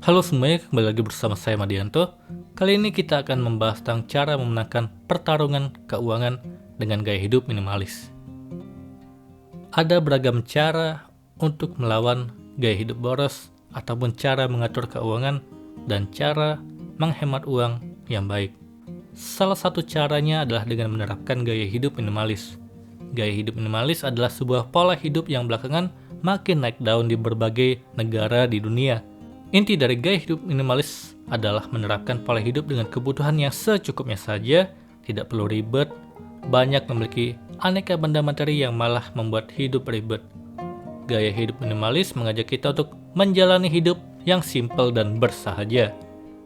Halo semuanya, kembali lagi bersama saya Madianto. Kali ini kita akan membahas tentang cara memenangkan pertarungan keuangan dengan gaya hidup minimalis. Ada beragam cara untuk melawan gaya hidup boros ataupun cara mengatur keuangan dan cara menghemat uang yang baik. Salah satu caranya adalah dengan menerapkan gaya hidup minimalis. Gaya hidup minimalis adalah sebuah pola hidup yang belakangan makin naik daun di berbagai negara di dunia. Inti dari gaya hidup minimalis adalah menerapkan pola hidup dengan kebutuhan yang secukupnya saja, tidak perlu ribet, banyak memiliki aneka benda materi yang malah membuat hidup ribet. Gaya hidup minimalis mengajak kita untuk menjalani hidup yang simpel dan bersahaja.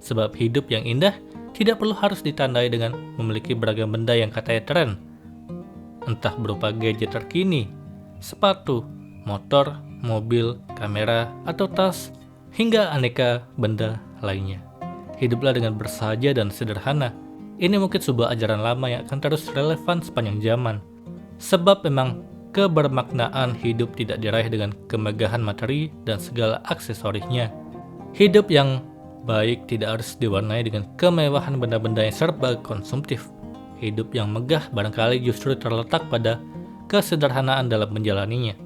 Sebab hidup yang indah tidak perlu harus ditandai dengan memiliki beragam benda yang katanya tren. Entah berupa gadget terkini, sepatu, motor, mobil, kamera, atau tas, hingga aneka benda lainnya. Hiduplah dengan bersahaja dan sederhana. Ini mungkin sebuah ajaran lama yang akan terus relevan sepanjang zaman. Sebab memang kebermaknaan hidup tidak diraih dengan kemegahan materi dan segala aksesorisnya. Hidup yang baik tidak harus diwarnai dengan kemewahan benda-benda yang serba konsumtif. Hidup yang megah barangkali justru terletak pada kesederhanaan dalam menjalaninya.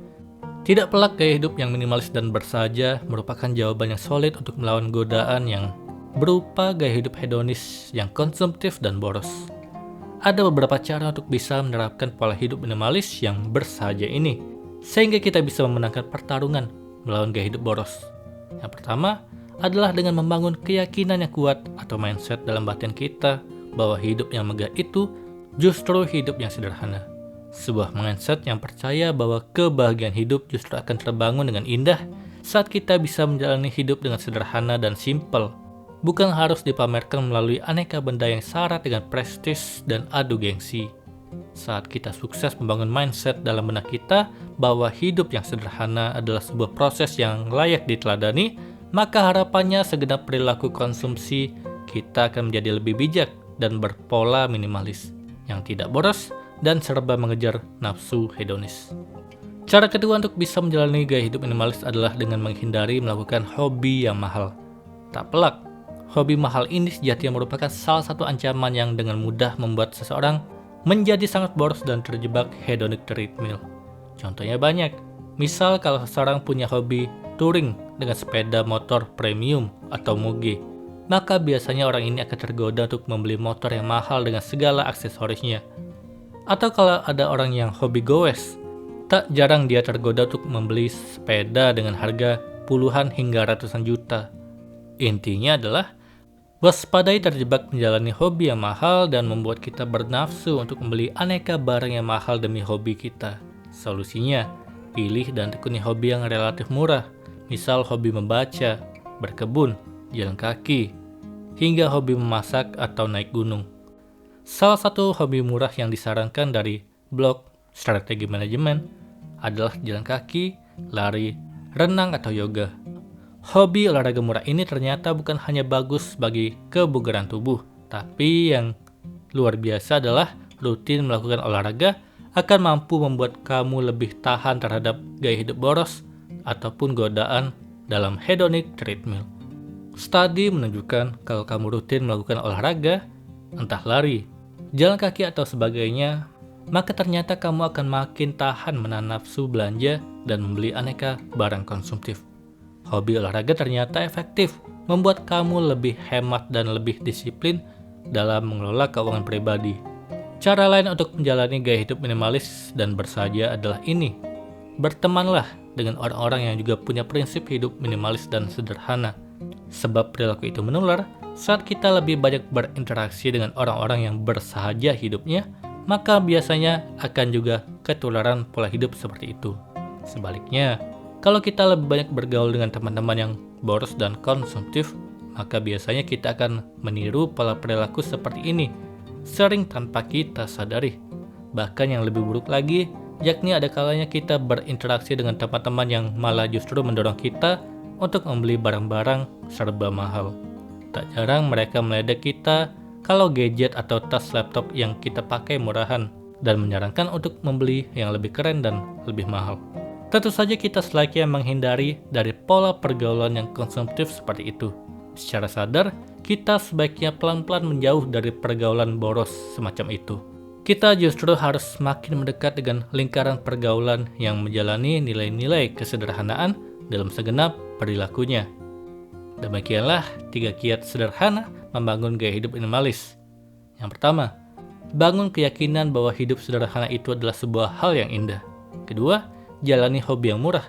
Tidak pelak gaya hidup yang minimalis dan bersahaja merupakan jawaban yang solid untuk melawan godaan yang berupa gaya hidup hedonis yang konsumtif dan boros. Ada beberapa cara untuk bisa menerapkan pola hidup minimalis yang bersahaja ini, sehingga kita bisa memenangkan pertarungan melawan gaya hidup boros. Yang pertama adalah dengan membangun keyakinan yang kuat atau mindset dalam batin kita bahwa hidup yang megah itu justru hidup yang sederhana. Sebuah mindset yang percaya bahwa kebahagiaan hidup justru akan terbangun dengan indah saat kita bisa menjalani hidup dengan sederhana dan simpel, bukan harus dipamerkan melalui aneka benda yang syarat dengan prestis dan adu gengsi. Saat kita sukses membangun mindset dalam benak kita bahwa hidup yang sederhana adalah sebuah proses yang layak diteladani, maka harapannya segenap perilaku konsumsi kita akan menjadi lebih bijak dan berpola minimalis, yang tidak boros dan serba mengejar nafsu hedonis. Cara kedua untuk bisa menjalani gaya hidup minimalis adalah dengan menghindari melakukan hobi yang mahal. Tak pelak, hobi mahal ini sejatinya merupakan salah satu ancaman yang dengan mudah membuat seseorang menjadi sangat boros dan terjebak hedonic treadmill. Contohnya banyak. Misal kalau seseorang punya hobi touring dengan sepeda motor premium atau moge, maka biasanya orang ini akan tergoda untuk membeli motor yang mahal dengan segala aksesorisnya. Atau kalau ada orang yang hobi goes, tak jarang dia tergoda untuk membeli sepeda dengan harga puluhan hingga ratusan juta. Intinya adalah waspadai terjebak menjalani hobi yang mahal dan membuat kita bernafsu untuk membeli aneka barang yang mahal demi hobi kita. Solusinya, pilih dan tekuni hobi yang relatif murah, misal hobi membaca, berkebun, jalan kaki, hingga hobi memasak atau naik gunung. Salah satu hobi murah yang disarankan dari blog Strategi Manajemen adalah jalan kaki, lari, renang, atau yoga. Hobi olahraga murah ini ternyata bukan hanya bagus bagi kebugaran tubuh, tapi yang luar biasa adalah rutin melakukan olahraga akan mampu membuat kamu lebih tahan terhadap gaya hidup boros ataupun godaan dalam hedonic treadmill. Studi menunjukkan kalau kamu rutin melakukan olahraga, entah lari, jalan kaki atau sebagainya, maka ternyata kamu akan makin tahan menahan nafsu belanja dan membeli aneka barang konsumtif. Hobi olahraga ternyata efektif, membuat kamu lebih hemat dan lebih disiplin dalam mengelola keuangan pribadi. Cara lain untuk menjalani gaya hidup minimalis dan bersahaja adalah ini. Bertemanlah dengan orang-orang yang juga punya prinsip hidup minimalis dan sederhana. Sebab perilaku itu menular. Saat kita lebih banyak berinteraksi dengan orang-orang yang bersahaja hidupnya, maka biasanya akan juga ketularan pola hidup seperti itu. Sebaliknya, kalau kita lebih banyak bergaul dengan teman-teman yang boros dan konsumtif, maka biasanya kita akan meniru pola perilaku seperti ini, sering tanpa kita sadari. Bahkan yang lebih buruk lagi, yakni ada kalanya kita berinteraksi dengan teman-teman yang malah justru mendorong kita untuk membeli barang-barang serba mahal. Tak jarang mereka meledek kita kalau gadget atau tas laptop yang kita pakai murahan dan menyarankan untuk membeli yang lebih keren dan lebih mahal. Tentu saja kita selayaknya menghindari dari pola pergaulan yang konsumtif seperti itu. Secara sadar, kita sebaiknya pelan-pelan menjauh dari pergaulan boros semacam itu. Kita justru harus semakin mendekat dengan lingkaran pergaulan yang menjalani nilai-nilai kesederhanaan dalam segenap perilakunya. Demikianlah 3 kiat sederhana membangun gaya hidup minimalis. Yang pertama, bangun keyakinan bahwa hidup sederhana itu adalah sebuah hal yang indah. Kedua, jalani hobi yang murah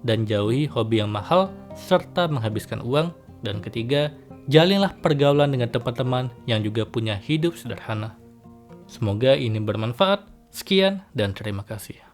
dan jauhi hobi yang mahal serta menghabiskan uang. Dan ketiga, jalinlah pergaulan dengan teman-teman yang juga punya hidup sederhana. Semoga ini bermanfaat. Sekian dan terima kasih.